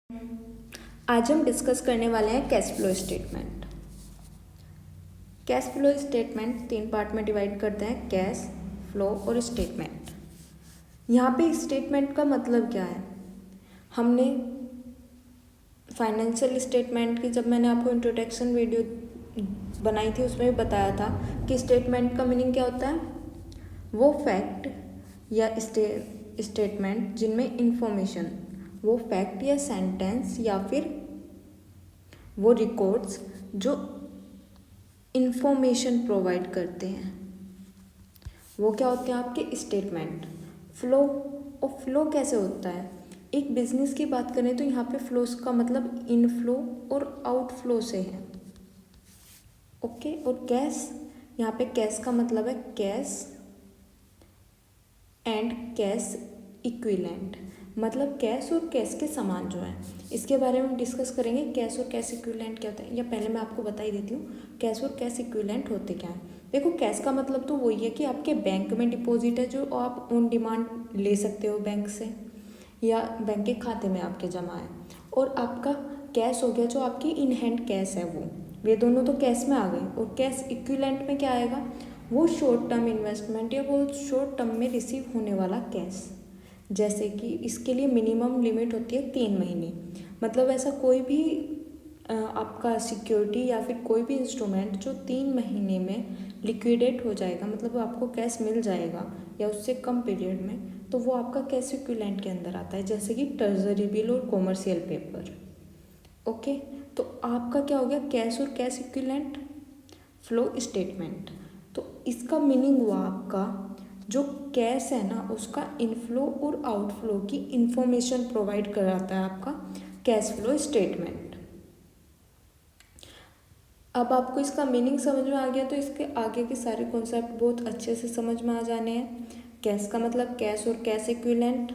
आज हम डिस्कस करने वाले हैं cash flow statement. Cash flow statement 3 part में डिवाइड करते हैं, कैश फ्लो और स्टेटमेंट। यहाँ पे स्टेटमेंट का मतलब क्या है, हमने फाइनेंशियल स्टेटमेंट की जब मैंने आपको इंट्रोडक्शन वीडियो बनाई थी उसमें भी बताया था कि स्टेटमेंट का मीनिंग क्या होता है। वो फैक्ट या स्टेटमेंट जिनमें इंफॉर्मेशन, वो फैक्ट या सेंटेंस या फिर वो रिकॉर्ड्स जो इंफॉर्मेशन प्रोवाइड करते हैं, वो क्या होते हैं आपके स्टेटमेंट। फ्लो, और फ्लो कैसे होता है, एक बिजनेस की बात करें तो यहाँ पे फ्लोस का मतलब इनफ्लो और आउटफ्लो से है। ओके, और कैश, यहाँ पे कैश का मतलब है कैश एंड कैश इक्विवेलेंट, मतलब कैश और कैश के समान जो है, इसके बारे में डिस्कस करेंगे। कैश और कैश इक्विवेलेंट क्या होता है, या पहले मैं आपको बता ही देती हूँ कैश और कैश इक्विवेलेंट होते क्या हैं। देखो, कैश का मतलब तो वही है कि आपके बैंक में डिपॉजिट है जो आप ऑन डिमांड ले सकते हो बैंक से, या बैंक के खाते में आपके जमा है। और आपका कैश हो गया जो आपकी इन हैंड कैश है, वो वे दोनों तो कैश में आ गए। और कैश इक्विवेलेंट में क्या आएगा, वो शॉर्ट टर्म इन्वेस्टमेंट या वो शॉर्ट टर्म में रिसीव होने वाला कैश। जैसे कि इसके लिए मिनिमम लिमिट होती है 3 महीने, मतलब ऐसा कोई भी आपका सिक्योरिटी या फिर कोई भी इंस्ट्रूमेंट जो 3 महीने में लिक्विडेट हो जाएगा, मतलब आपको कैश मिल जाएगा या उससे कम पीरियड में, तो वो आपका कैश इक्विवेलेंट के अंदर आता है, जैसे कि ट्रेजरी बिल और कॉमर्शियल पेपर। ओके, तो आपका क्या हो गया कैश और कैश इक्विवेलेंट फ्लो स्टेटमेंट। तो इसका मीनिंग हुआ आपका जो कैश है ना, उसका इनफ्लो और आउटफ्लो की इंफॉर्मेशन प्रोवाइड कराता है आपका कैश फ्लो स्टेटमेंट। अब आपको इसका मीनिंग समझ में आ गया तो इसके आगे के सारे कॉन्सेप्ट बहुत अच्छे से समझ में आ जाने हैं। कैश का मतलब कैश और कैश इक्विवेलेंट,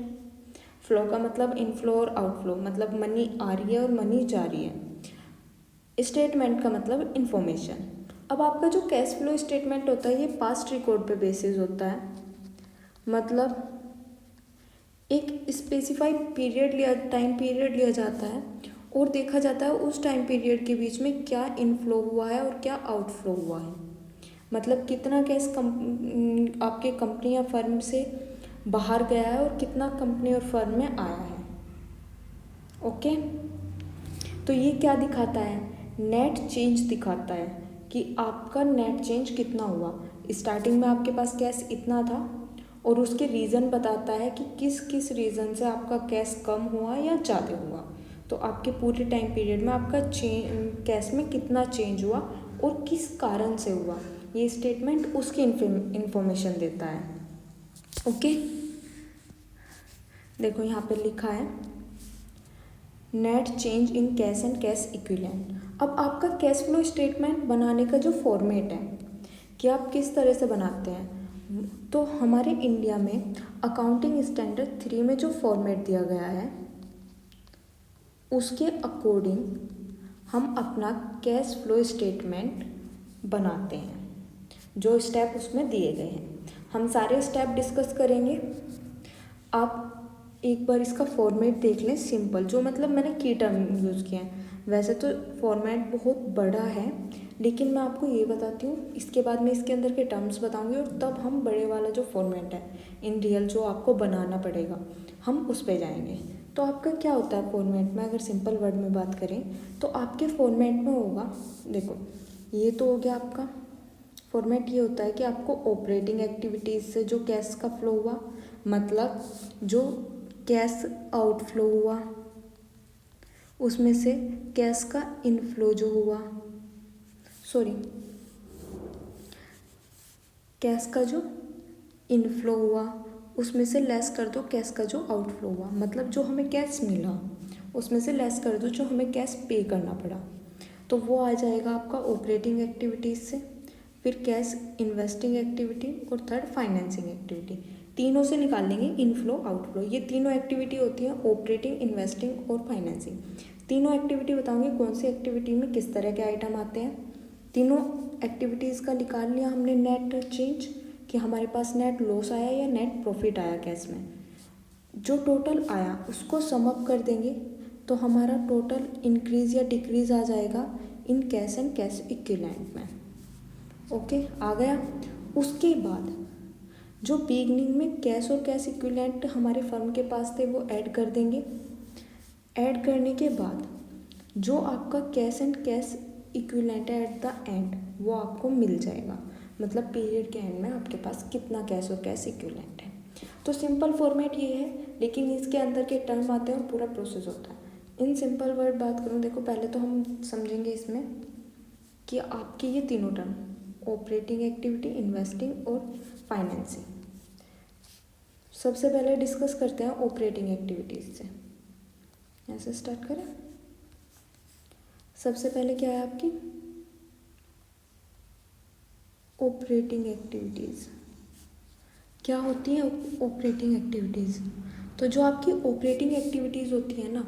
फ्लो का मतलब इनफ्लो और आउटफ्लो, मतलब मनी आ रही है और मनी जा रही है। स्टेटमेंट का मतलब इंफॉर्मेशन। अब आपका जो कैश फ्लो स्टेटमेंट होता है ये पास्ट रिकॉर्ड पे बेसिस होता है, मतलब एक स्पेसिफाइड पीरियड लिया, टाइम पीरियड लिया जाता है और देखा जाता है उस टाइम पीरियड के बीच में क्या इनफ्लो हुआ है और क्या आउटफ्लो हुआ है, मतलब कितना कैश आपके कंपनी या फर्म से बाहर गया है और कितना कंपनी और फर्म में आया है। ओके, तो ये क्या दिखाता है, नेट चेंज दिखाता है कि आपका नेट चेंज कितना हुआ। स्टार्टिंग में आपके पास कैश इतना था और उसके रीज़न बताता है कि किस किस रीज़न से आपका कैश कम हुआ या ज़्यादा हुआ। तो आपके पूरे टाइम पीरियड में आपका कैश में कितना चेंज हुआ और किस कारण से हुआ, ये स्टेटमेंट उसकी इंफॉर्मेशन देता है। ओके, देखो यहाँ पे लिखा है net change in cash and cash equivalent. अब आपका कैश फ्लो स्टेटमेंट बनाने का जो फॉर्मेट है कि आप किस तरह से बनाते हैं, तो हमारे इंडिया में अकाउंटिंग स्टैंडर्ड 3 में जो फॉर्मेट दिया गया है उसके अकॉर्डिंग हम अपना कैश फ्लो स्टेटमेंट बनाते हैं। जो स्टेप उसमें दिए गए हैं हम सारे स्टेप डिस्कस करेंगे। आप एक बार इसका फॉर्मेट देख लें, सिंपल, जो मतलब मैंने की टर्म यूज़ किया है। वैसे तो फॉर्मेट बहुत बड़ा है, लेकिन मैं आपको ये बताती हूँ, इसके बाद मैं इसके अंदर के टर्म्स बताऊँगी और तब हम बड़े वाला जो फॉर्मेट है इन रियल जो आपको बनाना पड़ेगा हम उस पर जाएंगे। तो आपका क्या होता है फॉर्मेट में, अगर सिंपल वर्ड में बात करें तो आपके फॉर्मेट में होगा, देखो ये तो हो गया आपका फॉर्मेट। ये होता है कि आपको ऑपरेटिंग एक्टिविटीज़ से जो कैश का फ्लो हुआ, मतलब जो कैश आउटफ्लो हुआ उसमें से कैश का इनफ्लो जो हुआ, कैश का जो इनफ्लो हुआ उसमें से लेस कर दो कैश का जो आउटफ्लो हुआ, मतलब जो हमें कैश मिला उसमें से लेस कर दो जो हमें कैश पे करना पड़ा, तो वो आ जाएगा आपका ऑपरेटिंग एक्टिविटीज़ से। फिर कैश इन्वेस्टिंग एक्टिविटी और थर्ड फाइनेंसिंग एक्टिविटी, तीनों से निकाल लेंगे इनफ्लो आउटफ्लो। ये तीनों एक्टिविटी होती हैं ऑपरेटिंग, इन्वेस्टिंग और फाइनेंसिंग। तीनों एक्टिविटी बताऊंगी कौन सी एक्टिविटी में किस तरह के आइटम आते हैं। तीनों एक्टिविटीज़ का निकाल लिया हमने नेट चेंज, कि हमारे पास नेट लॉस आया या नेट प्रॉफिट आया कैश में। जो टोटल आया उसको सम अप कर देंगे, तो हमारा टोटल इंक्रीज या डिक्रीज आ जाएगा in cash and cash equivalent में। ओके, आ गया। उसके बाद जो बिगनिंग में कैश और कैश इक्विवेलेंट हमारे फर्म के पास थे वो ऐड कर देंगे। ऐड करने के बाद जो आपका कैश एंड कैश इक्विवेलेंट है एट द एंड वो आपको मिल जाएगा, मतलब पीरियड के एंड में आपके पास कितना कैश और कैश इक्विवेलेंट है। तो सिंपल फॉर्मेट ये है, लेकिन इसके अंदर के टर्म आते हैं और पूरा प्रोसेस होता है। इन सिंपल वर्ड बात करूँ, देखो पहले तो हम समझेंगे इसमें कि आपके ये तीनों टर्म ऑपरेटिंग एक्टिविटी, इन्वेस्टिंग और फाइनेंसिंग। सबसे पहले डिस्कस करते हैं ऑपरेटिंग एक्टिविटीज़ से। ऐसे स्टार्ट करें। सबसे पहले क्या है आपकी ऑपरेटिंग एक्टिविटीज़। क्या होती है ऑपरेटिंग एक्टिविटीज़? तो जो आपकी ऑपरेटिंग एक्टिविटीज़ होती है ना,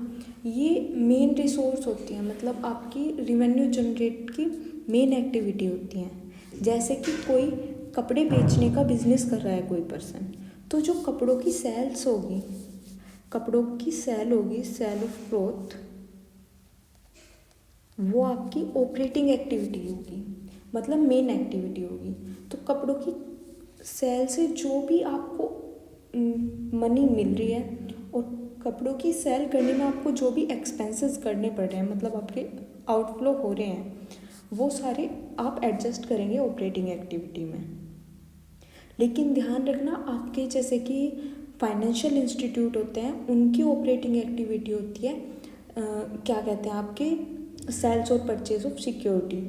ये मेन रिसोर्स होती हैं, मतलब आपकी रिवेन्यू जनरेट की मेन एक्टिविटी होती हैं। जैसे कि कोई कपड़े बेचने का बिजनेस कर रहा है कोई पर्सन, तो जो कपड़ों की सेल्स होगी, कपड़ों की सेल होगी, सेल ऑफ क्लॉथ, वो आपकी ऑपरेटिंग एक्टिविटी होगी, मतलब मेन एक्टिविटी होगी। तो कपड़ों की सेल से जो भी आपको मनी मिल रही है और कपड़ों की सेल करने में आपको जो भी एक्सपेंसेस करने पड़ रहे हैं, मतलब आपके आउटफ्लो हो रहे हैं, वो सारे आप एडजस्ट करेंगे ऑपरेटिंग एक्टिविटी में। लेकिन ध्यान रखना, आपके जैसे कि फाइनेंशियल इंस्टीट्यूट होते हैं, उनकी ऑपरेटिंग एक्टिविटी होती है क्या कहते हैं आपके सेल्स और परचेज ऑफ सिक्योरिटी,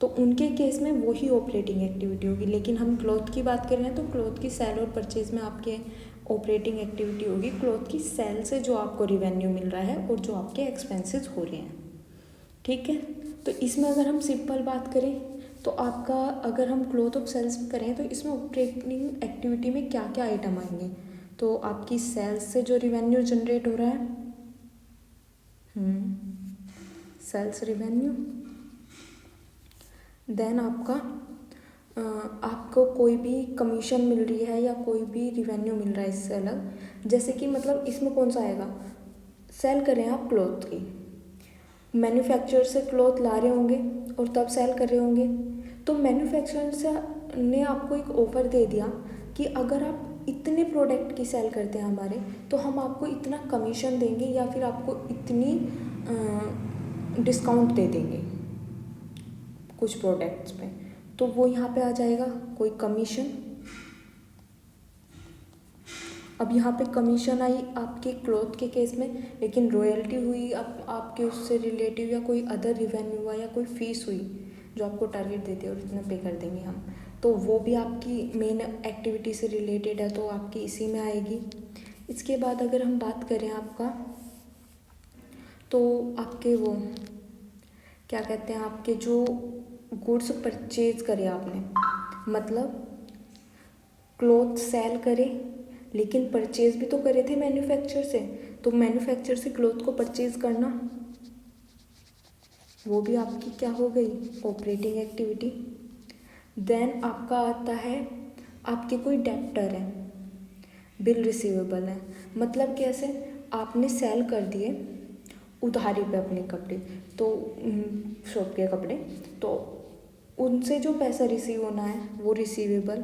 तो उनके केस में वही ऑपरेटिंग एक्टिविटी होगी। लेकिन हम क्लॉथ की बात कर रहे हैं तो क्लॉथ की सेल और परचेज में आपके ऑपरेटिंग एक्टिविटी होगी क्लॉथ की सेल से जो आपको रिवेन्यू मिल रहा है और जो आपके एक्सपेंसेस हो रहे हैं। ठीक है, तो इसमें अगर हम सिंपल बात करें तो आपका, अगर हम क्लॉथ ऑफ सेल्स करें तो इसमें ऑपरेटिंग एक्टिविटी में क्या क्या आइटम आएंगे? तो आपकी सेल्स से जो रिवेन्यू जनरेट हो रहा है, सेल्स रिवेन्यू, देन आपको कोई भी कमीशन मिल रही है या कोई भी रिवेन्यू मिल रहा है इससे अलग, जैसे कि मतलब इसमें कौन सा आएगा, सेल करें आप क्लॉथ की, मैन्युफैक्चरर से क्लॉथ ला रहे होंगे और तब सेल कर रहे होंगे, तो मैन्युफैक्चरर से ने आपको एक ऑफ़र दे दिया कि अगर आप इतने प्रोडक्ट की सेल करते हैं हमारे, तो हम आपको इतना कमीशन देंगे या फिर आपको इतनी डिस्काउंट दे देंगे कुछ प्रोडक्ट्स पे। तो वो यहाँ पे आ जाएगा कोई कमीशन। अब यहाँ पे कमीशन आई आपके क्लॉथ के केस में, लेकिन रॉयल्टी हुई आपके उससे रिलेटिव, या कोई अदर रिवेन्यू हुआ, या कोई फीस हुई जो आपको टारगेट देते हैं और इतना पे कर देंगे हम, तो वो भी आपकी मेन एक्टिविटी से रिलेटेड है, तो आपकी इसी में आएगी। इसके बाद अगर हम बात करें आपका, तो आपके वो क्या कहते हैं, आपके जो गुड्स परचेज करे आपने, मतलब क्लॉथ सेल करे लेकिन परचेज भी तो करे थे मैन्युफैक्चर से, तो मैन्युफैक्चर से क्लॉथ को परचेज करना, वो भी आपकी क्या हो गई, ऑपरेटिंग एक्टिविटी। देन आपका आता है, आपके कोई डेप्टर है, बिल रिसीवेबल है, मतलब कैसे, आपने सेल कर दिए उधारी पे अपने कपड़े, तो शॉप के कपड़े, तो उनसे जो पैसा रिसीव होना है वो रिसीवेबल,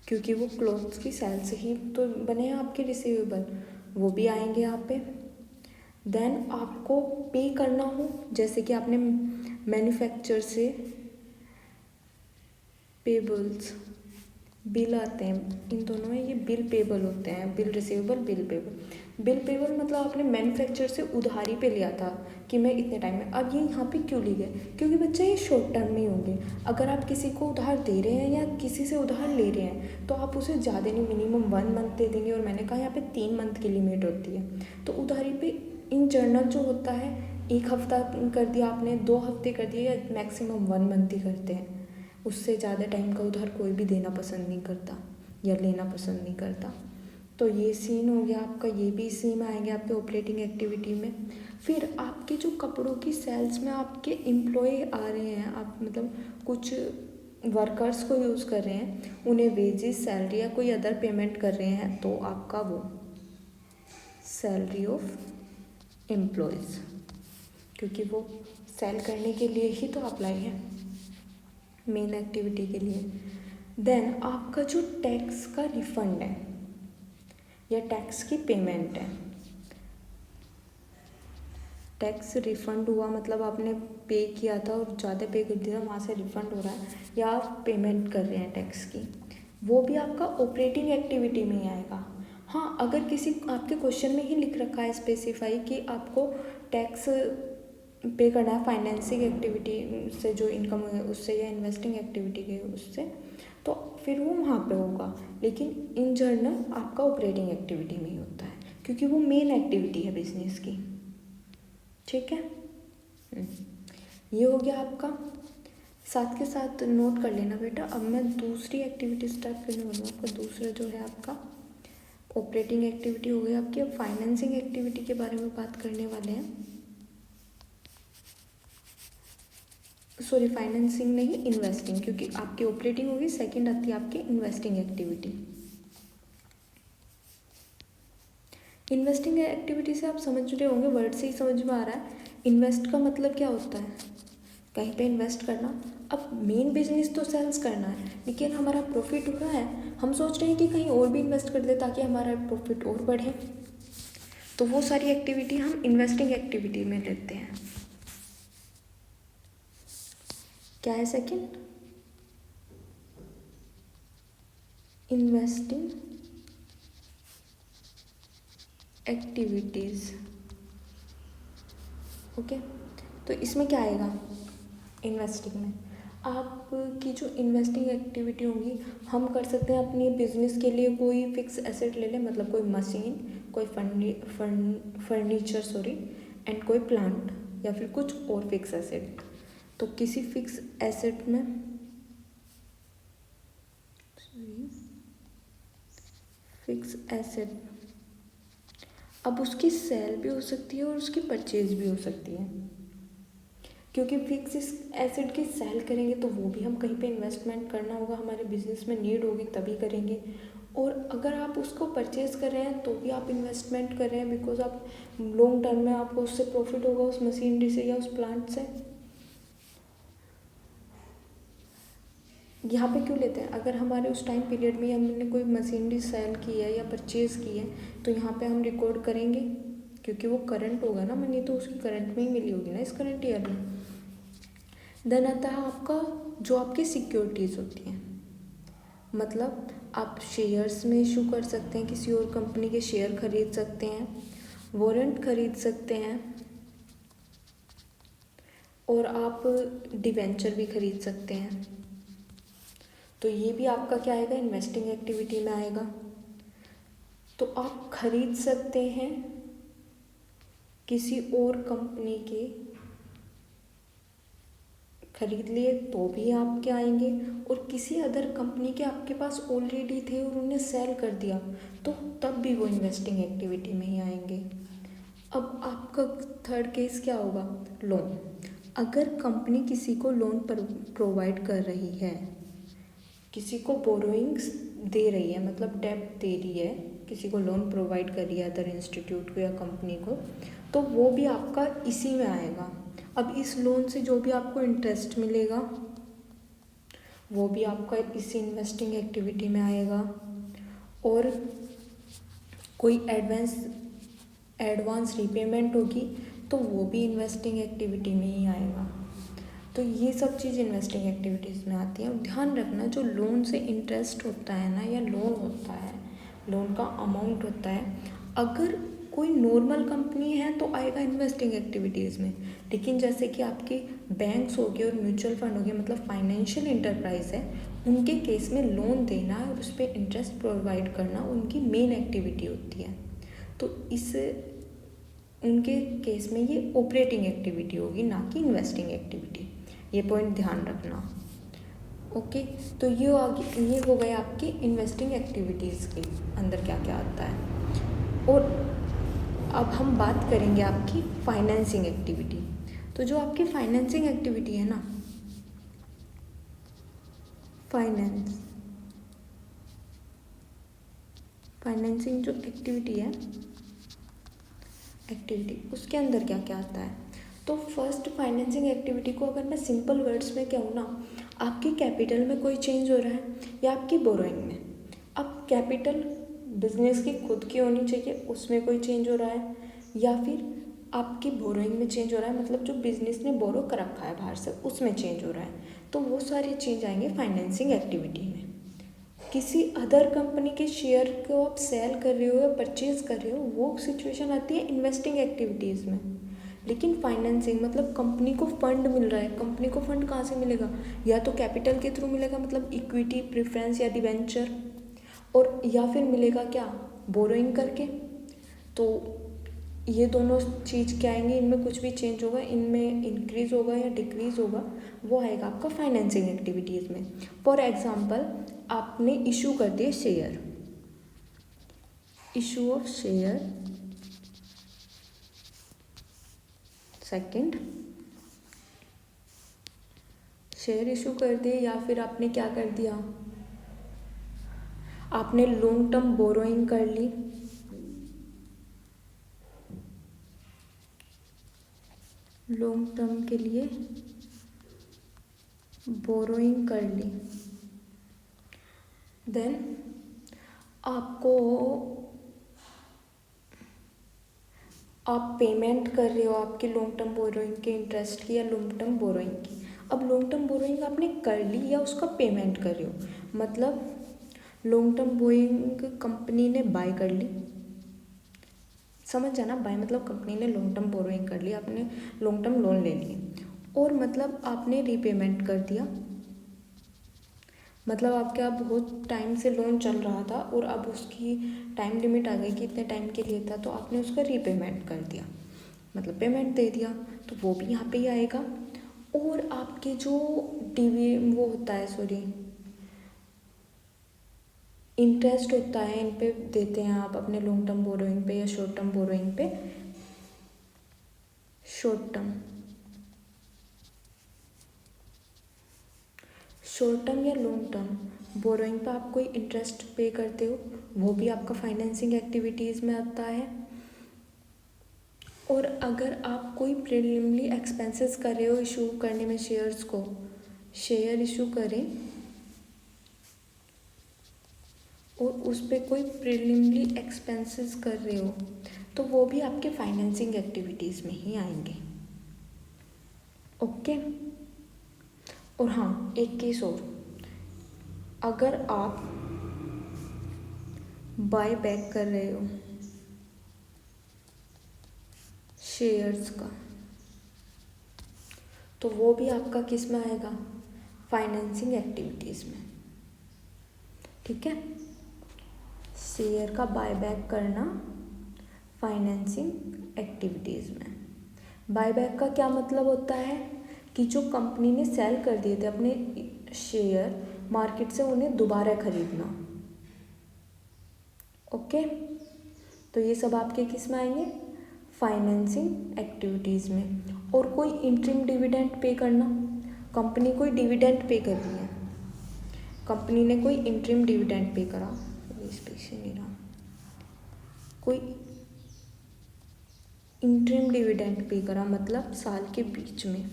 क्योंकि वो क्लॉथ्स की सेल से ही तो बने हैं आपके रिसीवेबल, वो भी आएंगे यहाँ पे। देन आपको पे करना हो, जैसे कि आपने मैन्युफैक्चर से पेबल्स, बिल आते हैं, इन दोनों में ये बिल पेबल होते हैं, bill receivable, bill payable. Bill payable मतलब आपने मैन्युफैक्चर से उधारी पे लिया था कि मैं इतने टाइम में, अब ये यहाँ पे क्यों ली गए, क्योंकि बच्चा ये शॉर्ट टर्म में होंगे। अगर आप किसी को उधार दे रहे हैं या किसी से उधार ले रहे हैं, तो आप उसे ज़्यादा नहीं, मिनिमम 1 मंथ दे देंगे, और मैंने कहा यहाँ पे 3 मंथ की लिमिट होती है। तो उधारी पे इन जनरल जो होता है, 1 हफ्ता कर दिया आपने, 2 हफ्ते कर दिए, या मैक्सिमम 1 मंथ ही करते हैं, उससे ज़्यादा टाइम का उधार कोई भी देना पसंद नहीं करता या लेना पसंद नहीं करता। तो ये सीन हो गया आपका, ये भी इसी में आएंगे आपके ऑपरेटिंग एक्टिविटी में। फिर आपके जो कपड़ों की सेल्स में आपके एम्प्लॉय आ रहे हैं, आप मतलब कुछ वर्कर्स को यूज़ कर रहे हैं, उन्हें वेजेस, सैलरी या कोई अदर पेमेंट कर रहे हैं, तो आपका वो सैलरी ऑफ एम्प्लॉयज़, क्योंकि वो सेल करने के लिए ही तो अप्लाई है, मेन एक्टिविटी के लिए। देन आपका जो टैक्स का रिफंड है या टैक्स की पेमेंट है, टैक्स रिफंड हुआ मतलब आपने पे किया था और ज़्यादा पे कर दिया, वहाँ से रिफंड हो रहा है या आप पेमेंट कर रहे हैं टैक्स की, वो भी आपका ऑपरेटिंग एक्टिविटी में ही आएगा। हाँ, अगर किसी आपके क्वेश्चन में ही लिख रखा है स्पेसिफाई कि आपको टैक्स पे करना है फाइनेंसिंग एक्टिविटी से जो इनकम है उससे या इन्वेस्टिंग एक्टिविटी के उससे, तो फिर वो वहाँ पे होगा, लेकिन इन जनरल आपका ऑपरेटिंग एक्टिविटी में ही होता है, क्योंकि वो मेन एक्टिविटी है बिजनेस की। ठीक है, ये हो गया आपका। साथ के साथ नोट कर लेना बेटा, अब मैं दूसरी एक्टिविटी स्टार्ट करने वाली हूँ। आपका दूसरा जो है आपका ऑपरेटिंग एक्टिविटी हो गई आपकी। अब फाइनेंसिंग एक्टिविटी के बारे में बात करने वाले हैं। सॉरी, फाइनेंसिंग नहीं, इन्वेस्टिंग, क्योंकि आपकी ऑपरेटिंग होगी, सेकंड आती है आपकी इन्वेस्टिंग एक्टिविटी। इन्वेस्टिंग एक्टिविटी से आप समझ रहे होंगे, वर्ड से ही समझ में आ रहा है। इन्वेस्ट का मतलब क्या होता है, कहीं पे इन्वेस्ट करना। अब मेन बिजनेस तो सेल्स करना है, लेकिन हमारा प्रॉफिट हो रहा है, हम सोच रहे हैं कि कहीं और भी इन्वेस्ट कर दे ताकि हमारा प्रॉफिट और बढ़े, तो वो सारी एक्टिविटी हम इन्वेस्टिंग एक्टिविटी में लेते हैं। क्या है सेकंड, इन्वेस्टिंग एक्टिविटीज़। ओके, तो इसमें क्या आएगा, इन्वेस्टिंग में आपकी जो इन्वेस्टिंग एक्टिविटी होगी, हम कर सकते हैं अपनी बिजनेस के लिए कोई फिक्स एसेट ले लें, मतलब कोई मशीन, कोई फर्नीचर सॉरी, एंड कोई प्लांट या फिर कुछ और फिक्स एसेट। तो किसी फिक्स एसेट में फिक्स एसेट, अब उसकी सेल भी हो सकती है और उसकी परचेज भी हो सकती है, क्योंकि फिक्स एसेट की सेल करेंगे तो वो भी हम कहीं पे इन्वेस्टमेंट करना होगा, हमारे बिजनेस में नीड होगी तभी करेंगे। और अगर आप उसको परचेज कर रहे हैं तो भी आप इन्वेस्टमेंट कर रहे हैं, बिकॉज आप लॉन्ग टर्म में आपको उससे प्रॉफिट होगा, उस मशीनरी से या उस प्लांट से। यहाँ पे क्यों लेते हैं, अगर हमारे उस टाइम पीरियड में हमने कोई मशीनरी सेल की है या परचेज की है, तो यहाँ पे हम रिकॉर्ड करेंगे, क्योंकि वो करंट होगा ना मनी, तो उसकी करंट में ही मिली होगी ना इस करंट ईयर में। देन आता है आपका जो आपकी सिक्योरिटीज़ होती हैं, मतलब आप शेयर्स में इशू कर सकते हैं, किसी और कंपनी के शेयर खरीद सकते हैं, वारंट खरीद सकते हैं, और आप डिवेंचर भी खरीद सकते हैं। तो ये भी आपका क्या आएगा, इन्वेस्टिंग एक्टिविटी में आएगा। तो आप खरीद सकते हैं किसी और कंपनी के, खरीद लिए तो भी आपके आएंगे, और किसी अदर कंपनी के आपके पास ऑलरेडी थे और उन्हें सेल कर दिया, तो तब भी वो इन्वेस्टिंग एक्टिविटी में ही आएंगे। अब आपका थर्ड केस क्या होगा, लोन। अगर कंपनी किसी को लोन प्रोवाइड कर रही है, किसी को बोरोइंग्स दे रही है, मतलब डेब्ट दे रही है, किसी को लोन प्रोवाइड कर रही है अदर इंस्टीट्यूट को या कंपनी को, तो वो भी आपका इसी में आएगा। अब इस लोन से जो भी आपको इंटरेस्ट मिलेगा वो भी आपका इसी इन्वेस्टिंग एक्टिविटी में आएगा, और कोई एडवांस रीपेमेंट होगी तो वो भी इन्वेस्टिंग एक्टिविटी में ही आएगा। तो ये सब चीज़ इन्वेस्टिंग एक्टिविटीज़ में आती है। और ध्यान रखना, जो लोन से इंटरेस्ट होता है ना, या लोन होता है, लोन का अमाउंट होता है, अगर कोई नॉर्मल कंपनी है तो आएगा इन्वेस्टिंग एक्टिविटीज़ में, लेकिन जैसे कि आपके बैंक्स हो गए और म्यूचुअल फंड हो गए, मतलब फाइनेंशियल इंटरप्राइज है, उनके केस में लोन देना और उस पर इंटरेस्ट प्रोवाइड करना उनकी मेन एक्टिविटी होती है। तो इस उनके केस में ये ऑपरेटिंग एक्टिविटी होगी, ना कि इन्वेस्टिंग एक्टिविटी। ये पॉइंट ध्यान रखना। ओके, तो ये हो गए आपकी इन्वेस्टिंग एक्टिविटीज़ के अंदर क्या क्या आता है। और अब हम बात करेंगे आपकी फाइनेंसिंग एक्टिविटी। तो जो आपकी फाइनेंसिंग एक्टिविटी है ना, फाइनेंसिंग जो एक्टिविटी उसके अंदर क्या क्या आता है। तो फर्स्ट फाइनेंसिंग एक्टिविटी को अगर मैं सिंपल वर्ड्स में कहूँ ना, आपकी कैपिटल में कोई चेंज हो रहा है या आपकी बोरोइंग में। अब कैपिटल बिजनेस की खुद की होनी चाहिए, उसमें कोई चेंज हो रहा है, या फिर आपकी बोरोइंग में चेंज हो रहा है, मतलब जो बिजनेस ने बोरो कर रखा है बाहर से उसमें चेंज हो रहा है। तो वो सारे चेंज आएंगे फाइनेंसिंग एक्टिविटी में। किसी अदर कंपनी के शेयर को आप सेल कर रहे हो या परचेज कर रहे हो, वो सिचुएशन आती है इन्वेस्टिंग एक्टिविटीज़ में। लेकिन फाइनेंसिंग मतलब कंपनी को फंड मिल रहा है। कंपनी को फंड कहाँ से मिलेगा? या तो कैपिटल के थ्रू मिलेगा, मतलब इक्विटी, प्रेफरेंस या डिवेंचर, और या फिर मिलेगा क्या, बोरोइंग करके। तो ये दोनों चीज़ क्या आएंगे, इनमें कुछ भी चेंज होगा, इनमें इंक्रीज होगा या डिक्रीज होगा, वो आएगा आपका फाइनेंसिंग एक्टिविटीज़ में। फॉर एग्जांपल, आपने इशू कर दिए share, issue of share. Second, share issue कर दिए, या फिर आपने क्या कर दिया, आपने लॉन्ग टर्म बोरोइंग कर ली। लॉन्ग टर्म के लिए बोरोइंग कर ली। देन आप पेमेंट कर रहे हो आपके लॉन्ग टर्म बोरोइंग के इंटरेस्ट की या लॉन्ग टर्म बोरोइंग की। अब लॉन्ग टर्म बोरोइंग आपने कर ली या उसका पेमेंट कर रहे हो, मतलब लॉन्ग टर्म बोरोइंग कंपनी ने बाय कर ली, समझ जाना, बाय मतलब कंपनी ने लॉन्ग टर्म बोरोइंग कर ली, आपने लॉन्ग टर्म लोन ले लिए, और मतलब आपने रीपेमेंट कर दिया। मतलब आपके अब बहुत टाइम से लोन चल रहा था और अब उसकी टाइम लिमिट आ गई कि इतने टाइम के लिए था, तो आपने उसका रीपेमेंट कर दिया, मतलब पेमेंट दे दिया, तो वो भी यहाँ पे ही आएगा। और आपके जो वो होता है, सॉरी, इंटरेस्ट होता है, इन पे देते हैं आप अपने लॉन्ग टर्म बोरोइंग पे या शॉर्ट टर्म बोरोइंग पे। शॉर्ट टर्म या लॉन्ग टर्म बोरोइंग पे आप कोई इंटरेस्ट पे करते हो, वो भी आपका फाइनेंसिंग एक्टिविटीज़ में आता है। और अगर आप कोई प्रीलिमिनरी एक्सपेंसेस कर रहे हो इशू करने में, शेयर्स को, शेयर इशू करें और उस पर कोई प्रीलिमिनरी एक्सपेंसेस कर रहे हो, तो वो भी आपके फाइनेंसिंग एक्टिविटीज़ में ही आएंगे। ओके। और हाँ, एक केस और, अगर आप बाय बैक कर रहे हो शेयर्स का, तो वो भी आपका किस में आएगा, फाइनेंसिंग एक्टिविटीज़ में। ठीक है, शेयर का बायबैक करना फाइनेंसिंग एक्टिविटीज़ में। बायबैक का क्या मतलब होता है कि जो कंपनी ने सेल कर दिए थे अपने शेयर मार्केट से, उन्हें दोबारा खरीदना। ओके, तो ये सब आपके किस में आएंगे, फाइनेंसिंग एक्टिविटीज़ में। और कोई इंटरिम डिविडेंड पे करना, कंपनी कोई डिविडेंड पे कर रही है, कंपनी ने कोई इंटरिम डिविडेंड पे करा, इस पे से नहीं रहा, कोई इंटरिम डिविडेंड पे करा, मतलब साल के बीच में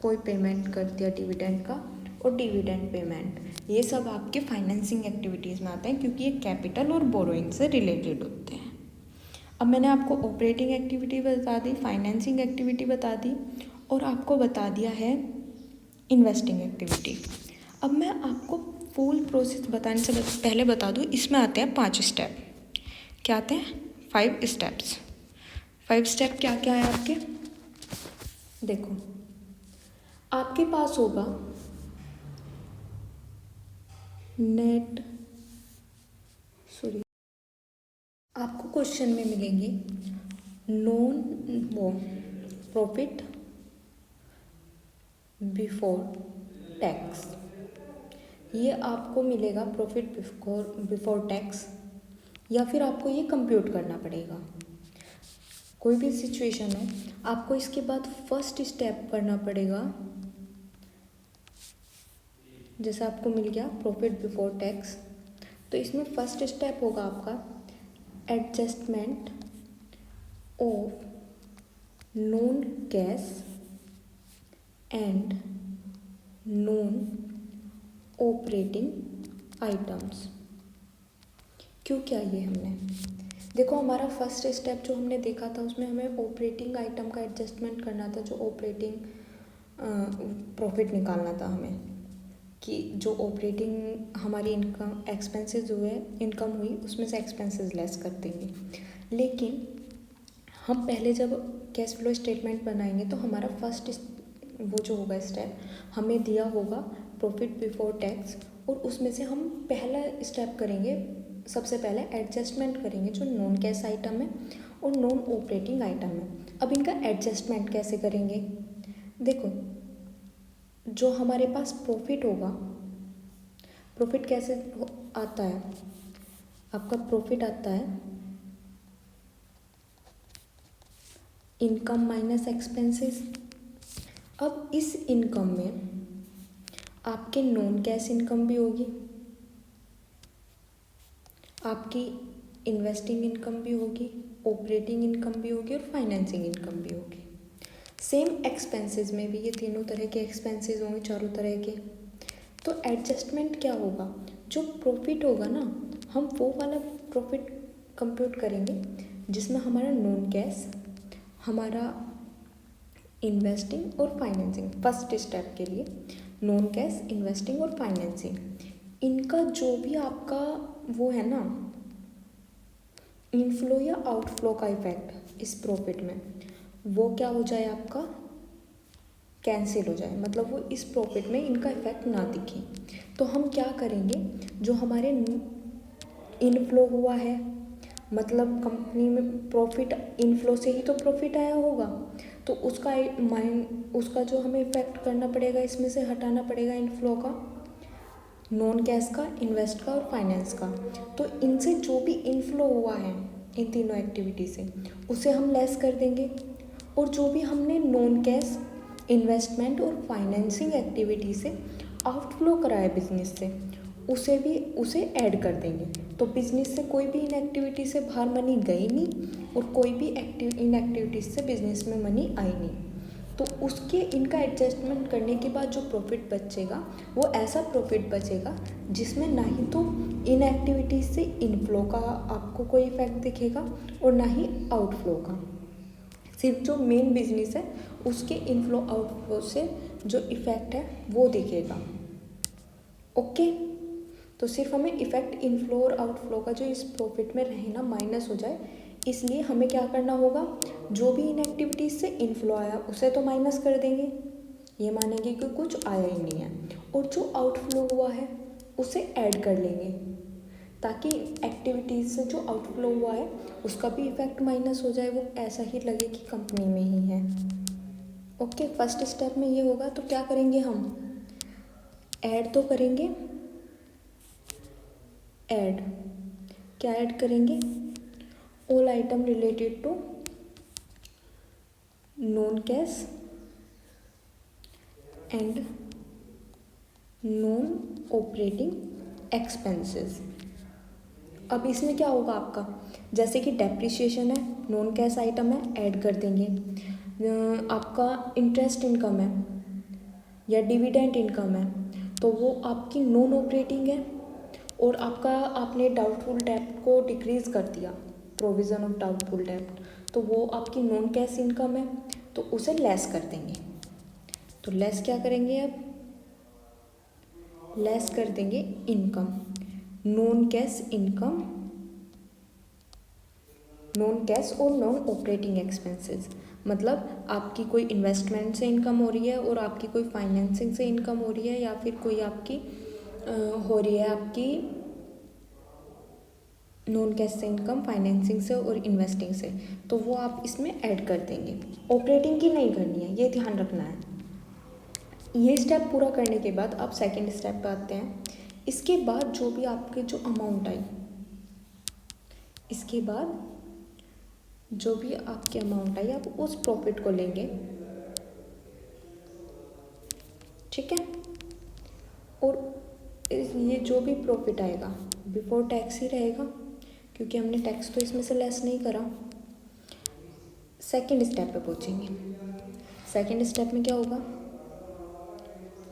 कोई पेमेंट कर दिया डिविडेंड का, और डिविडेंड पेमेंट, ये सब आपके फाइनेंसिंग एक्टिविटीज़ में आते हैं, क्योंकि ये कैपिटल और बोरोइंग से रिलेटेड होते हैं। अब मैंने आपको ऑपरेटिंग एक्टिविटी बता दी, फाइनेंसिंग एक्टिविटी बता दी, और आपको बता दिया है इन्वेस्टिंग एक्टिविटी। अब मैं आपको फुल प्रोसेस बताने से पहले बता दूँ, इसमें आते हैं 5 स्टेप। क्या आते हैं? 5 स्टेप्स। 5 स्टेप क्या क्या है आपके? देखो, आपके पास होगा नेट, सॉरी, आपको क्वेश्चन में मिलेंगे प्रॉफिट बिफोर टैक्स, ये आपको मिलेगा प्रॉफिट बिफोर टैक्स, या फिर आपको ये कंप्यूट करना पड़ेगा। कोई भी सिचुएशन हो, आपको इसके बाद फर्स्ट स्टेप करना पड़ेगा जैसे आपको मिल गया प्रॉफिट बिफोर टैक्स, तो इसमें फर्स्ट स्टेप होगा आपका adjustment of non cash and non operating items. क्यों किया ये हमने? देखो हमारा फर्स्ट स्टेप जो हमने देखा था उसमें हमें ऑपरेटिंग आइटम का एडजस्टमेंट करना था, जो ऑपरेटिंग प्रॉफिट निकालना था हमें, कि जो ऑपरेटिंग हमारी इनकम एक्सपेंसेस हुए, इनकम हुई, उसमें से एक्सपेंसेस लेस कर देंगे। लेकिन हम पहले जब कैश फ्लो स्टेटमेंट बनाएंगे तो हमारा फर्स्ट वो जो होगा स्टेप, हमें दिया होगा प्रॉफिट बिफोर टैक्स, और उसमें से हम पहला स्टेप करेंगे, सबसे पहले एडजस्टमेंट करेंगे जो नॉन कैश आइटम है और नॉन ऑपरेटिंग आइटम है। अब इनका एडजस्टमेंट कैसे करेंगे? देखो जो हमारे पास प्रॉफिट होगा, प्रॉफिट कैसे आता है? आपका प्रॉफिट आता है इनकम माइनस एक्सपेंसेस। अब इस इनकम में आपके नॉन कैश इनकम भी होगी, आपकी इन्वेस्टिंग इनकम भी होगी, ऑपरेटिंग इनकम भी होगी और फाइनेंसिंग इनकम भी होगी। सेम एक्सपेंसेस में भी ये तीनों तरह के एक्सपेंसेस होंगे, चारों तरह के। तो एडजस्टमेंट क्या होगा? जो प्रॉफिट होगा ना, हम वो वाला प्रॉफिट कंप्यूट करेंगे जिसमें हमारा नॉन कैश, हमारा इन्वेस्टिंग और फाइनेंसिंग, फर्स्ट स्टेप के लिए नॉन कैश, इन्वेस्टिंग और फाइनेंसिंग, इनका जो भी आपका वो है ना, इनफ्लो या आउटफ्लो का इफेक्ट इस प्रॉफिट में, वो क्या हो जाए? आपका कैंसिल हो जाए, मतलब वो इस प्रॉफिट में इनका इफेक्ट ना दिखे। तो हम क्या करेंगे, जो हमारे इनफ्लो हुआ है, मतलब कंपनी में प्रॉफिट, इनफ्लो से ही तो प्रॉफिट आया होगा, तो उसका जो हमें इफेक्ट करना पड़ेगा, इसमें से हटाना पड़ेगा इनफ्लो का, नॉन कैश का, इन्वेस्ट का और फाइनेंस का। तो इनसे जो भी इनफ्लो हुआ है इन तीनों एक्टिविटी से, उसे हम लेस कर देंगे, और जो भी हमने नॉन कैश, इन्वेस्टमेंट और फाइनेंसिंग एक्टिविटी से आउटफ्लो कराया बिजनेस से, उसे ऐड कर देंगे। तो बिजनेस से कोई भी इन एक्टिविटी से बाहर मनी गई नहीं और कोई भी इन एक्टिविटीज से बिजनेस में मनी आई नहीं। तो उसके इनका एडजस्टमेंट करने के बाद जो प्रॉफिट बचेगा वो ऐसा प्रॉफिट बचेगा जिसमें ना ही तो इन एक्टिविटीज़ से इनफ्लो का आपको कोई इफेक्ट दिखेगा और ना ही आउटफ्लो का। सिर्फ जो मेन बिजनेस है उसके इनफ्लो आउटफ्लो से जो इफेक्ट है वो दिखेगा। ओके, तो सिर्फ हमें इफेक्ट इनफ्लो और आउटफ्लो का जो इस प्रॉफिट में रहे ना, माइनस हो जाए, इसलिए हमें क्या करना होगा, जो भी इन एक्टिविटीज़ से इनफ्लो आया उसे तो माइनस कर देंगे, ये मानेंगे कि कुछ आया ही नहीं है, और जो आउटफ्लो हुआ है उसे ऐड कर लेंगे, ताकि एक्टिविटीज़ से जो आउटफ्लो हुआ है उसका भी इफेक्ट माइनस हो जाए, वो ऐसा ही लगे कि कंपनी में ही है। ओके, फर्स्ट स्टेप में ये होगा। तो क्या करेंगे हम, ऐड तो करेंगे, ऐड क्या ऐड करेंगे, all item related to non cash and non operating expenses. अब इसमें क्या होगा आपका, जैसे कि डेप्रिसिएशन है, नॉन कैश आइटम है, ऐड कर देंगे। आपका इंटरेस्ट इनकम है या डिविडेंड इनकम है तो वो आपकी नॉन ऑपरेटिंग है, और आपने डाउटफुल डेब्ट को डिक्रीज़ कर दिया, प्रोविज़न ऑफ डाउटफुल डेब्ट, तो वो आपकी नॉन कैश इनकम है, तो उसे लेस कर देंगे। तो लेस क्या करेंगे, अब लेस कर देंगे income, non cash income, non cash और नॉन ऑपरेटिंग एक्सपेंसेस, मतलब आपकी कोई इन्वेस्टमेंट से इनकम हो रही है और आपकी कोई फाइनेंसिंग से इनकम हो रही है, या फिर कोई आपकी हो रही है आपकी नॉन कैश से इनकम, फाइनेंसिंग से और इन्वेस्टिंग से, तो वो आप इसमें ऐड कर देंगे। ऑपरेटिंग की नहीं करनी है, ये ध्यान रखना है। ये स्टेप पूरा करने के बाद आप सेकंड स्टेप पे आते हैं। इसके बाद जो भी आपके जो अमाउंट आई, इसके बाद जो भी आपकी अमाउंट आई आप उस प्रॉफिट को लेंगे, ठीक है, और ये जो भी प्रॉफिट आएगा बिफोर टैक्स ही रहेगा, क्योंकि हमने टैक्स तो इसमें से लेस नहीं करा। सेकंड स्टेप पे पहुँचेंगे। सेकंड स्टेप में क्या होगा,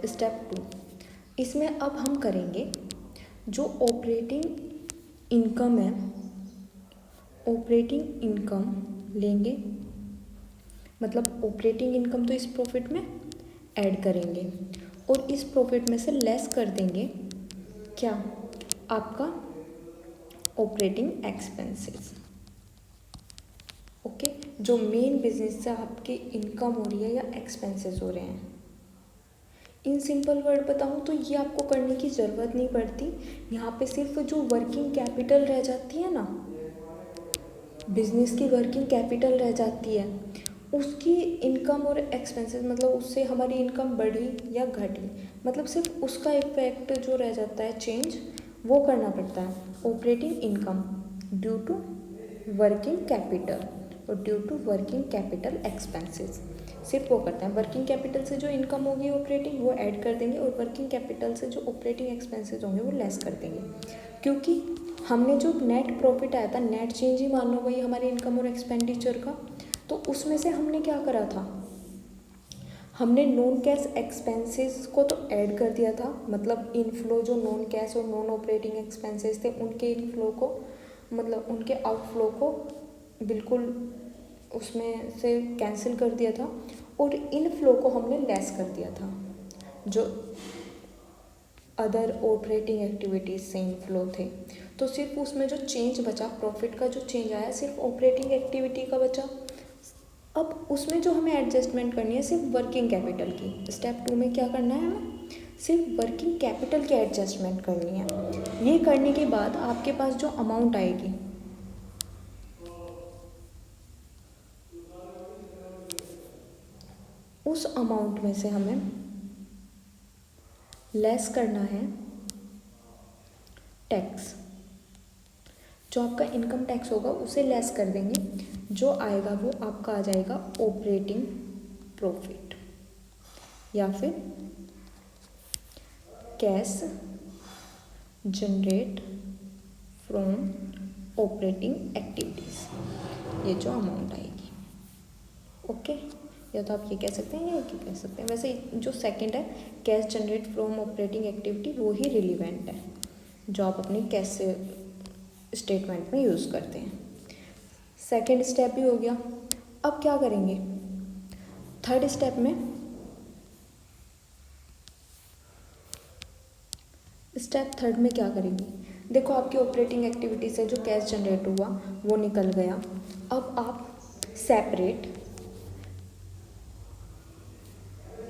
स्टेप 2। इसमें अब हम करेंगे जो ऑपरेटिंग इनकम है, ऑपरेटिंग इनकम लेंगे, मतलब ऑपरेटिंग इनकम तो इस प्रॉफिट में ऐड करेंगे और इस प्रॉफिट में से लेस कर देंगे क्या, आपका ऑपरेटिंग एक्सपेंसेस। ओके, जो मेन बिजनेस से आपकी इनकम हो रही है या एक्सपेंसेस हो रहे हैं। इन सिंपल वर्ड बताऊँ तो ये आपको करने की ज़रूरत नहीं पड़ती। यहाँ पे सिर्फ जो वर्किंग कैपिटल रह जाती है ना, बिजनेस की वर्किंग कैपिटल रह जाती है, उसकी इनकम और एक्सपेंसेस, मतलब उससे हमारी इनकम बढ़ी या घटी, मतलब सिर्फ उसका इफेक्ट जो रह जाता है, चेंज, वो करना पड़ता है। Operating income due to working capital और due to working capital expenses, सिर्फ वो करते हैं। वर्किंग कैपिटल से जो इनकम होगी ऑपरेटिंग, वो ऐड कर देंगे और वर्किंग कैपिटल से जो ऑपरेटिंग एक्सपेंसेस होंगे वो लेस कर देंगे, क्योंकि हमने जो नेट प्रॉफिट आया था, नेट चेंज ही मान लो वही हमारी इनकम और एक्सपेंडिचर का, तो उसमें से हमने क्या करा था, हमने नॉन कैश एक्सपेंसेस को तो ऐड कर दिया था, मतलब इनफ्लो जो नॉन कैश और नॉन ऑपरेटिंग एक्सपेंसेस थे उनके इनफ्लो को, मतलब उनके आउटफ्लो को बिल्कुल उसमें से कैंसिल कर दिया था और इनफ्लो को हमने लेस कर दिया था। जो अदर ऑपरेटिंग एक्टिविटीज़ से इनफ्लो थे, तो सिर्फ उसमें जो चेंज बचा, प्रॉफिट का जो चेंज आया सिर्फ ऑपरेटिंग एक्टिविटी का बचा। अब उसमें जो हमें एडजस्टमेंट करनी है सिर्फ वर्किंग कैपिटल की। स्टेप 2 में क्या करना है, हमें सिर्फ वर्किंग कैपिटल की एडजस्टमेंट करनी है। ये करने के बाद आपके पास जो अमाउंट आएगी, उस अमाउंट में से हमें लेस करना है टैक्स। जो आपका इनकम टैक्स होगा उसे लेस कर देंगे, जो आएगा वो आपका आ जाएगा ऑपरेटिंग प्रॉफिट या फिर cash generate from operating activities, ये जो अमाउंट आएगी। ओके, या तो आप ये कह सकते हैं या ये कह सकते हैं। वैसे जो सेकंड है cash generate from operating activity, वो ही रिलीवेंट है, जो आप अपनी कैश स्टेटमेंट में यूज़ करते हैं। सेकंड स्टेप भी हो गया। अब क्या करेंगे, थर्ड स्टेप में, स्टेप थर्ड में क्या करेंगे, देखो आपकी ऑपरेटिंग एक्टिविटी से जो कैश जनरेट हुआ वो निकल गया। अब आप सेपरेट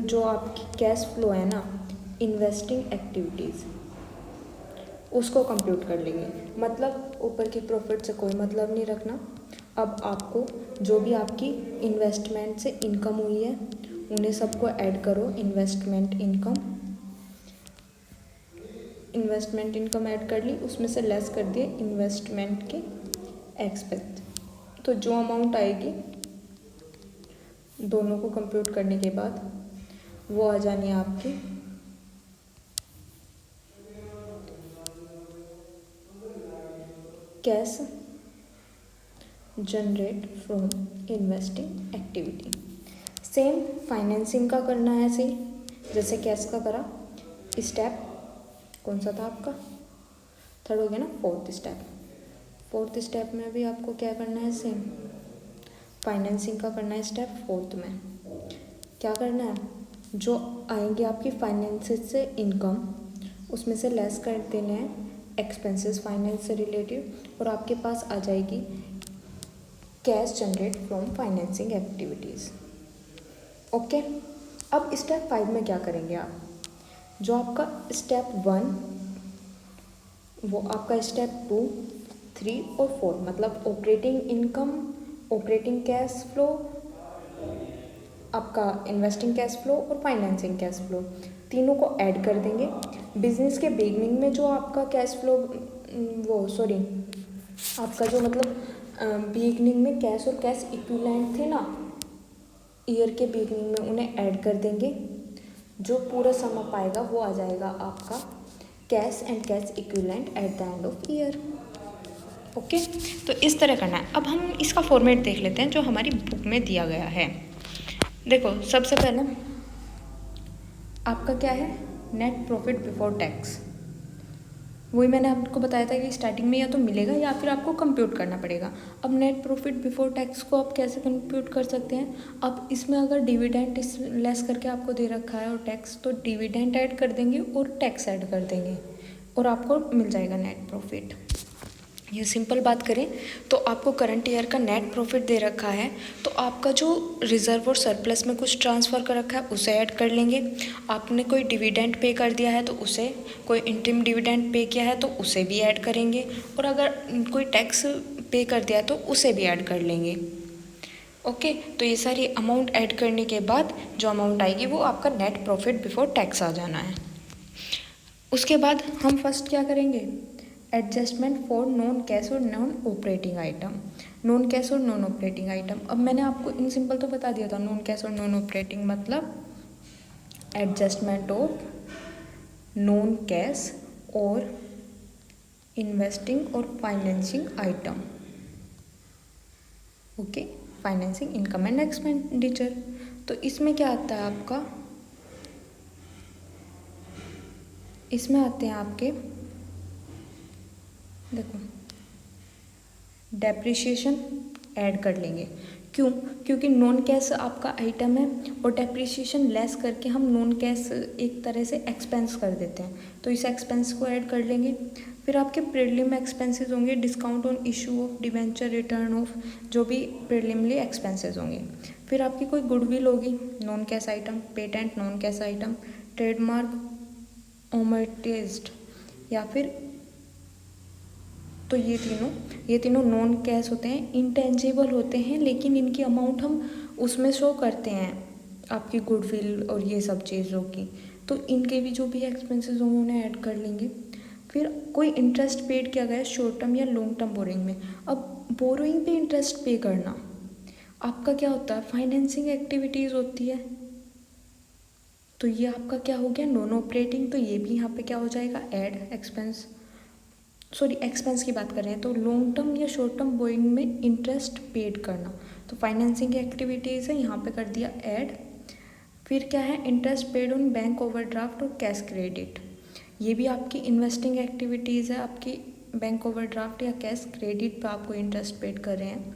जो आपकी कैश फ्लो है ना, इन्वेस्टिंग एक्टिविटीज़, उसको कंप्यूट कर लेंगे। मतलब ऊपर की प्रॉफिट से कोई मतलब नहीं रखना। अब आपको जो भी आपकी इन्वेस्टमेंट से इनकम हुई है उन्हें सबको ऐड करो। इन्वेस्टमेंट इनकम ऐड कर ली, उसमें से लेस कर दिए इन्वेस्टमेंट के एक्सपेंस। तो जो अमाउंट आएगी दोनों को कंप्यूट करने के बाद वो आ जानी है आपकी cash generate from investing activity. Same financing का करना है ऐसे ही जैसे कैश का करा। स्टेप कौन सा था आपका, थर्ड हो गया ना, फोर्थ स्टेप में भी आपको क्या करना है, सेम फाइनेंसिंग का करना है। स्टेप फोर्थ में क्या करना है, जो आएंगे आपकी फाइनेंसेस से इनकम, उसमें से लेस कर देना है एक्सपेंसेस फाइनेंस से रिलेटेड, और आपके पास आ जाएगी cash generate from financing activities. Okay, अब स्टेप 5 में क्या करेंगे आप, जो आपका स्टेप 1 वो आपका स्टेप 2, 3 और 4, मतलब operating income, operating cash flow, आपका इन्वेस्टिंग कैश फ्लो और फाइनेंसिंग कैश फ्लो, तीनों को ऐड कर देंगे। बिजनेस के बिगनिंग में जो आपका कैश फ्लो आपका जो मतलब बिगनिंग में कैश और कैश इक्विवेलेंट थे ना ईयर के बिगनिंग में, उन्हें ऐड कर देंगे। जो पूरा सम अप आएगा वो आ जाएगा आपका cash and cash equivalent at the end of year. Okay, तो इस तरह करना है। अब हम इसका फॉर्मेट देख लेते हैं जो हमारी बुक में दिया गया है। देखो, सबसे पहले आपका क्या है, नेट प्रॉफिट बिफोर टैक्स। वही मैंने आपको बताया था कि स्टार्टिंग में या तो मिलेगा या फिर आपको कंप्यूट करना पड़ेगा। अब नेट प्रॉफिट बिफोर टैक्स को आप कैसे कंप्यूट कर सकते हैं? अब इसमें अगर डिविडेंड लेस करके आपको दे रखा है और टैक्स, तो डिविडेंड ऐड कर देंगे और टैक्स ऐड कर देंगे और आपको मिल जाएगा नेट प्रॉफिट। ये सिंपल बात करें तो आपको करंट ईयर का नेट प्रॉफिट दे रखा है, तो आपका जो रिजर्व और सरप्लस में कुछ ट्रांसफ़र कर रखा है उसे ऐड कर लेंगे। आपने कोई डिविडेंड पे कर दिया है तो उसे, कोई इंटरिम डिविडेंड पे किया है तो उसे भी ऐड करेंगे, और अगर कोई टैक्स पे कर दिया है तो उसे भी ऐड कर लेंगे। ओके, तो ये सारी अमाउंट ऐड करने के बाद जो अमाउंट आएगी वो आपका नेट प्रॉफिट बिफोर टैक्स आ जाना है। उसके बाद हम फर्स्ट क्या करेंगे, एडजस्टमेंट फॉर नॉन कैश और non operating item. Non cash और नॉन ऑपरेटिंग आइटम, अब मैंने आपको इन सिंपल तो बता दिया था। नॉन कैश और नॉन ऑपरेटिंग मतलब एडजस्टमेंट ऑफ नॉन कैश और इन्वेस्टिंग और financing item. Okay, financing income and expenditure. तो इसमें क्या आता है आपका, इसमें आते हैं आपके, देखो, डेप्रिसिएशन ऐड कर लेंगे। क्यों? क्योंकि नॉन कैश आपका आइटम है और डेप्रिसिएशन लेस करके हम नॉन कैश एक तरह से एक्सपेंस कर देते हैं, तो इस एक्सपेंस को ऐड कर लेंगे। फिर आपके प्रीलिम एक्सपेंसेस होंगे, discount on issue of debenture, return of, जो भी प्रीलिमली एक्सपेंसेस होंगे। फिर आपकी कोई गुडविल होगी, non cash item, patent non cash item, trademark amortized, या फिर, तो ये तीनों नॉन कैश होते हैं, इंटेंजिबल होते हैं, लेकिन इनकी अमाउंट हम उसमें शो करते हैं आपकी गुडविल और ये सब चीज़ों की, तो इनके भी जो भी एक्सपेंसेस होंगे उन्हें ऐड कर लेंगे। फिर कोई इंटरेस्ट पेड किया गया है शॉर्ट टर्म या लॉन्ग टर्म बोरोइंग में। अब बोरोइंग पे इंटरेस्ट पे करना आपका क्या होता है, फाइनेंसिंग एक्टिविटीज़ होती है, तो ये आपका क्या हो गया, नॉन ऑपरेटिंग। तो ये भी यहाँ पे क्या हो जाएगा, ऐड एक्सपेंस, सॉरी एक्सपेंस की बात कर रहे हैं, तो लॉन्ग टर्म या शॉर्ट टर्म बोइंग में इंटरेस्ट पेड करना, तो फाइनेंसिंग एक्टिविटीज़ है, यहाँ पे कर दिया ऐड। फिर क्या है, interest paid on bank overdraft और कैश क्रेडिट, ये भी आपकी इन्वेस्टिंग एक्टिविटीज़ है, आपकी बैंक ओवरड्राफ्ट या कैश क्रेडिट पे आपको इंटरेस्ट पेड कर रहे हैं।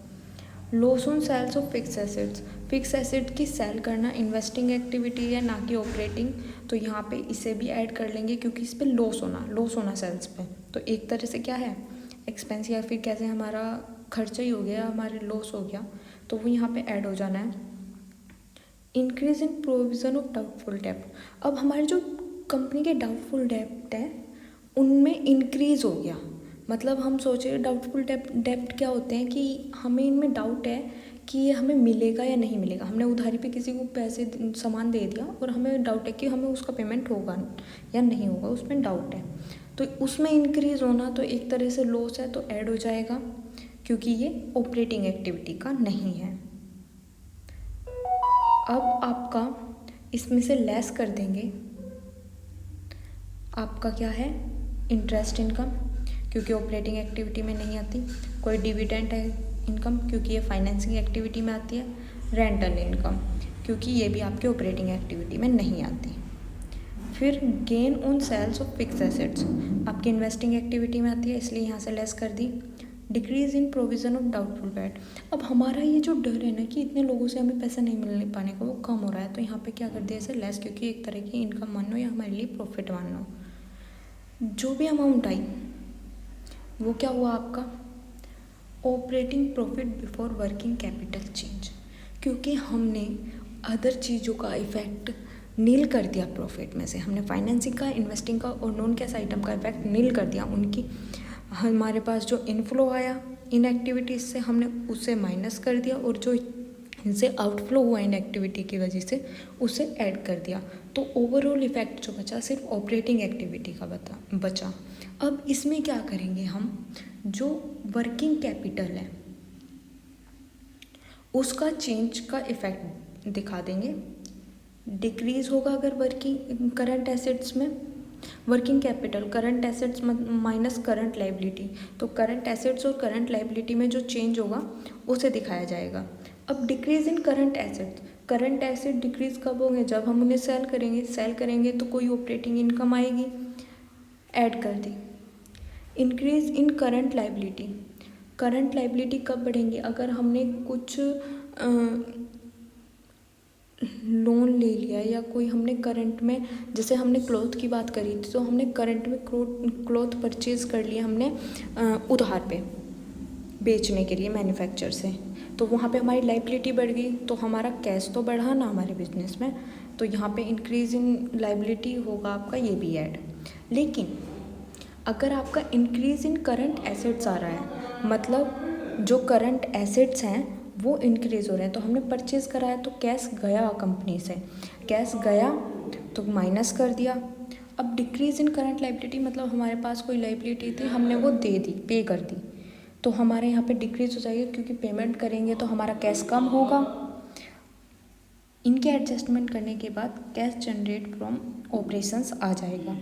Loss on sales of fix assets, fix asset की सेल करना इन्वेस्टिंग एक्टिविटी है, ना कि ऑपरेटिंग, तो यहाँ पे इसे भी ऐड कर लेंगे क्योंकि इस पे लॉस होना सेल्स पे, तो एक तरह से क्या है, एक्सपेंस या फिर कैसे हमारा खर्चा ही हो गया, हमारे लॉस हो गया, तो वो यहाँ पे ऐड हो जाना है। Increase in provision of doubtful डेप्ट, अब हमारे जो कंपनी के डाउटफुल डेप्ट है उनमें इंक्रीज़ हो गया, मतलब हम सोचे डाउटफुल डेप्ट क्या होते हैं कि हमें इनमें डाउट है कि ये हमें मिलेगा या नहीं मिलेगा। हमने उधारी पे किसी को पैसे सामान दे दिया और हमें डाउट है कि हमें उसका पेमेंट होगा या नहीं होगा, उसमें डाउट है, तो उसमें इंक्रीज़ होना तो एक तरह से लॉस है, तो ऐड हो जाएगा क्योंकि ये ऑपरेटिंग एक्टिविटी का नहीं है। अब आपका इसमें से लेस कर देंगे, आपका क्या है, इंटरेस्ट इनकम, क्योंकि ऑपरेटिंग एक्टिविटी में नहीं आती। कोई डिविडेंड है इनकम, क्योंकि ये फाइनेंसिंग एक्टिविटी में आती है। रेंटल इनकम, क्योंकि ये भी आपके ऑपरेटिंग एक्टिविटी में नहीं आती। फिर gain on sales of fix assets, आपकी इन्वेस्टिंग एक्टिविटी में आती है, इसलिए यहाँ से लेस कर दी। Decrease in provision of doubtful debt, अब हमारा ये जो डर है ना कि इतने लोगों से हमें पैसा नहीं मिलने पाने का, वो कम हो रहा है, तो यहाँ पे क्या कर दिया इसे लेस, क्योंकि एक तरह की इनकम मान लो या हमारे लिए प्रॉफिट मान लो। जो भी अमाउंट आई वो क्या हुआ आपका, operating profit before working capital change, क्योंकि हमने अदर चीज़ों का इफेक्ट नील कर दिया प्रॉफिट में से, हमने फाइनेंसिंग का, इन्वेस्टिंग का और नॉन कैश आइटम का इफेक्ट नील कर दिया। उनकी हमारे पास जो इनफ्लो आया इन एक्टिविटीज़ से हमने उसे माइनस कर दिया, और जो इनसे आउटफ्लो हुआ इन एक्टिविटी की वजह से उसे ऐड कर दिया, तो ओवरऑल इफेक्ट जो बचा सिर्फ ऑपरेटिंग एक्टिविटी का बचा। अब इसमें क्या करेंगे हम, जो वर्किंग कैपिटल है उसका चेंज का इफेक्ट दिखा देंगे। डिक्रीज़ होगा अगर वर्किंग करंट एसेट्स में, working capital current assets minus current liability, तो करंट एसेट्स और करंट लाइबिलिटी में जो चेंज होगा उसे दिखाया जाएगा। अब decrease in current assets, current asset decrease कब होंगे, जब हम उन्हें सेल करेंगे, सेल करेंगे तो कोई ऑपरेटिंग इनकम आएगी, ऐड कर दी। Increase in current liability, current liability कब बढ़ेंगी, अगर हमने कुछ लोन ले लिया या कोई हमने करंट में, जैसे हमने क्लॉथ की बात करी थी, तो हमने करंट में क्लॉथ परचेज कर लिया हमने उधार पे बेचने के लिए मैन्युफैक्चर से, तो वहाँ पे हमारी लाइबिलिटी बढ़ गई, तो हमारा कैश तो बढ़ा ना हमारे बिजनेस में, तो यहाँ पे इंक्रीज इन लाइबिलिटी होगा आपका, ये भी ऐड। लेकिन अगर आपका इंक्रीज इन करंट एसेट्स आ रहा है, मतलब जो करंट एसेट्स हैं वो इंक्रीज़ हो रहे हैं, तो हमने परचेज़ कराया तो कैश गया कंपनी से, कैश गया तो माइनस कर दिया। अब डिक्रीज़ इन करंट लाइबिलिटी मतलब हमारे पास कोई लाइबिलिटी थी, हमने वो दे दी, पे कर दी, तो हमारे यहाँ पे डिक्रीज़ हो जाएगी, क्योंकि पेमेंट करेंगे तो हमारा कैश कम होगा। इनके एडजस्टमेंट करने के बाद कैश जनरेट फ्रॉम ऑपरेशंस आ जाएगा,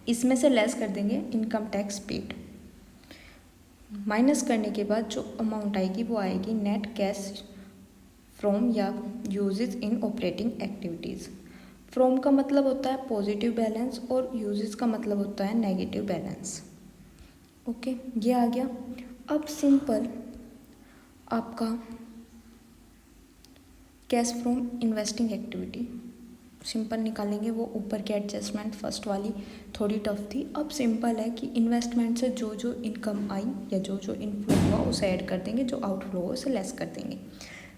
इसमें से लेस कर देंगे इनकम टैक्स पेड, माइनस करने के बाद जो अमाउंट आएगी वो आएगी नेट कैश फ्रॉम या uses in operating activities. From का मतलब होता है पॉजिटिव बैलेंस और यूजेस का मतलब होता है नेगेटिव बैलेंस। ओके, ये आ गया। अब सिंपल आपका cash from investing activity simple निकालेंगे, वो ऊपर की एडजस्टमेंट फर्स्ट वाली थोड़ी टफ थी। अब सिंपल है कि इन्वेस्टमेंट से जो जो इनकम आई या जो जो इनफ्लो हुआ उसे ऐड कर देंगे, जो आउटफ्लो हुआ उसे लेस कर देंगे।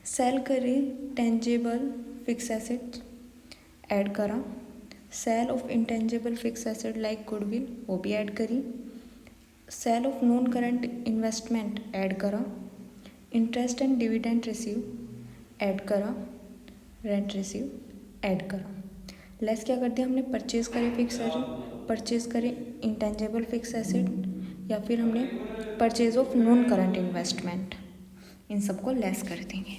सेल करें टेंजेबल फिक्स एसेट, ऐड करा। Sale of intangible fix asset like goodwill, वो भी ऐड करी। Sale of non current investment add करा। Interest and dividend receive add करा। रेंट रिसीव ऐड करा। लेस क्या करते हैं हमने, परचेज करे फिक्स एसेट, परचेज करे इंटेंजेबल फिक्स एसेट, या फिर हमने purchase of non current investment, इन सबको लेस कर देंगे।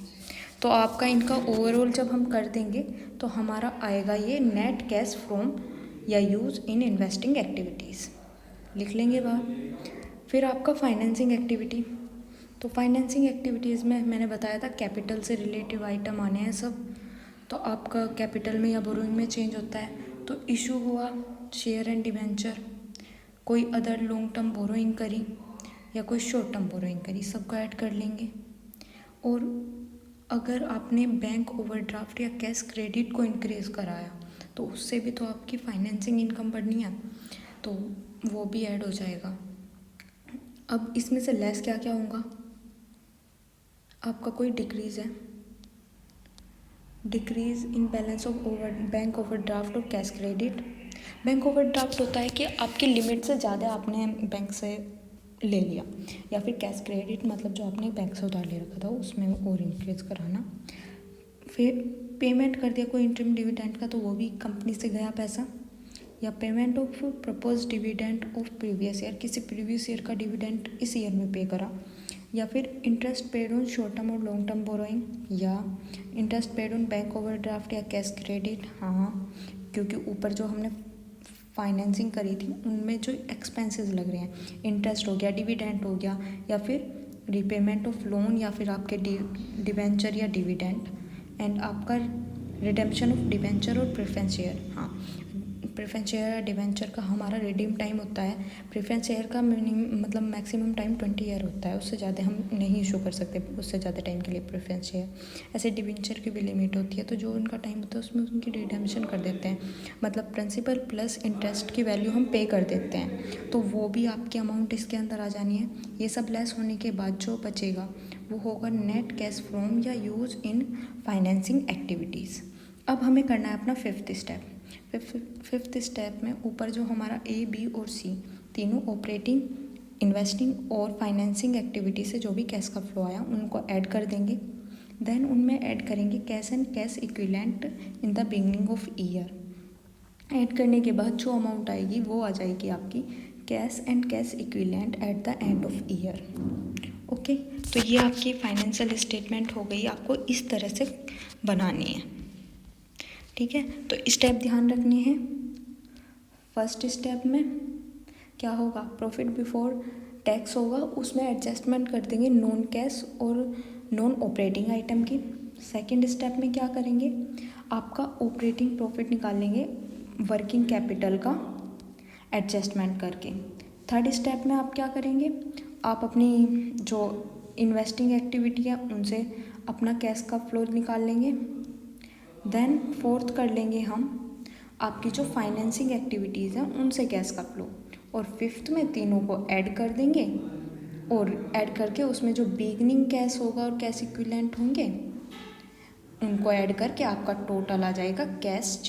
तो आपका इनका ओवरऑल जब हम कर देंगे तो हमारा आएगा ये नेट कैश फ्रॉम या यूज़ इन इन्वेस्टिंग एक्टिविटीज़, लिख लेंगे बाहर। फिर आपका फाइनेंसिंग एक्टिविटी, तो फाइनेंसिंग एक्टिविटीज़ में मैंने बताया था कैपिटल से रिलेटिव आइटम आने हैं सब, तो आपका कैपिटल में या बोरोइंग में चेंज होता है। तो इशू हुआ शेयर एंड डिवेंचर, कोई अदर लॉन्ग टर्म बोरोइंग करी या कोई शॉर्ट टर्म बोरोइंग करी, सबको ऐड कर लेंगे। और अगर आपने बैंक ओवरड्राफ्ट या कैश क्रेडिट को इंक्रीज़ कराया तो उससे भी तो आपकी फाइनेंसिंग इनकम बढ़नी है, तो वो भी ऐड हो जाएगा। अब इसमें से लेस क्या क्या होगा, आपका कोई डिक्रीज़ है, decrease in balance of bank overdraft और कैश क्रेडिट। बैंक ओवरड्राफ्ट होता है कि आपकी लिमिट से ज़्यादा आपने बैंक से ले लिया, या फिर कैश क्रेडिट मतलब जो आपने बैंक से उधार ले रखा था उसमें और इंक्रीज़ कराना। फिर पेमेंट कर दिया कोई इंटरिम डिविडेंड का, तो वो भी कंपनी से गया पैसा। या payment of propose dividend of previous year, किसी प्रीवियस ईयर का डिविडेंड इस ईयर में पे करा। या फिर interest paid on short term और लॉन्ग टर्म बोरोइंग, या interest paid on bank overdraft या कैश क्रेडिट। हाँ, क्योंकि ऊपर जो हमने फाइनेंसिंग करी थी उनमें जो एक्सपेंसेस लग रहे हैं, इंटरेस्ट हो गया, डिविडेंड हो गया, या फिर रीपेमेंट ऑफ लोन, या फिर आपके डिवेंचर या डिविडेंड, एंड आपका रिडेम्पशन ऑफ डिवेंचर और प्रेफरेंस शेयर। हाँ, प्रेफरेंस शेयर या डिवेंचर का हमारा रिडीम टाइम होता है, प्रेफरेंस शेयर का मतलब मैक्सिमम टाइम 20 ईयर होता है, उससे ज़्यादा हम नहीं इशू कर सकते उससे ज़्यादा टाइम के लिए प्रेफरेंस शेयर। ऐसे डिवेंचर की भी लिमिट होती है, तो जो उनका टाइम होता है उसमें उनकी रिडेम्पशन कर देते हैं, मतलब प्रिंसिपल प्लस इंटरेस्ट की वैल्यू हम पे कर देते हैं, तो वो भी आपकी अमाउंट इसके अंदर आ जानी है। ये सब लेस होने के बाद जो बचेगा वो होगा नेट कैश फ्रॉम या यूज़ इन फाइनेंसिंग एक्टिविटीज़। अब हमें करना है अपना फिफ्थ स्टेप। फिफ्थ स्टेप में ऊपर जो हमारा ए, बी और सी तीनों ऑपरेटिंग, इन्वेस्टिंग और फाइनेंसिंग एक्टिविटी से जो भी कैश का फ्लो आया उनको ऐड कर देंगे। देन उनमें ऐड करेंगे cash and cash equivalent in the beginning of year. Add करने के बाद जो अमाउंट आएगी वो आ जाएगी आपकी cash and cash equivalent at the end of year. Okay, तो ये आपकी फाइनेंशियल स्टेटमेंट हो गई, आपको इस तरह से बनानी है। ठीक है, तो स्टेप ध्यान रखने हैं। फर्स्ट स्टेप में क्या होगा, प्रॉफिट बिफोर टैक्स होगा, उसमें एडजस्टमेंट कर देंगे नॉन कैश और नॉन ऑपरेटिंग आइटम की। सेकंड स्टेप में क्या करेंगे, आपका ऑपरेटिंग प्रॉफिट निकालेंगे वर्किंग कैपिटल का एडजस्टमेंट करके। थर्ड स्टेप में आप क्या करेंगे, आप अपनी जो इन्वेस्टिंग एक्टिविटी है उनसे अपना कैश का फ्लो निकाल लेंगे। देन फोर्थ कर लेंगे हम आपकी जो फाइनेंसिंग एक्टिविटीज़ हैं उनसे कैश का फ्लो, और फिफ्थ में तीनों को ऐड कर देंगे, और ऐड करके उसमें जो बिगनिंग कैश होगा और कैश इक्विवेलेंट होंगे उनको ऐड करके आपका टोटल आ जाएगा कैश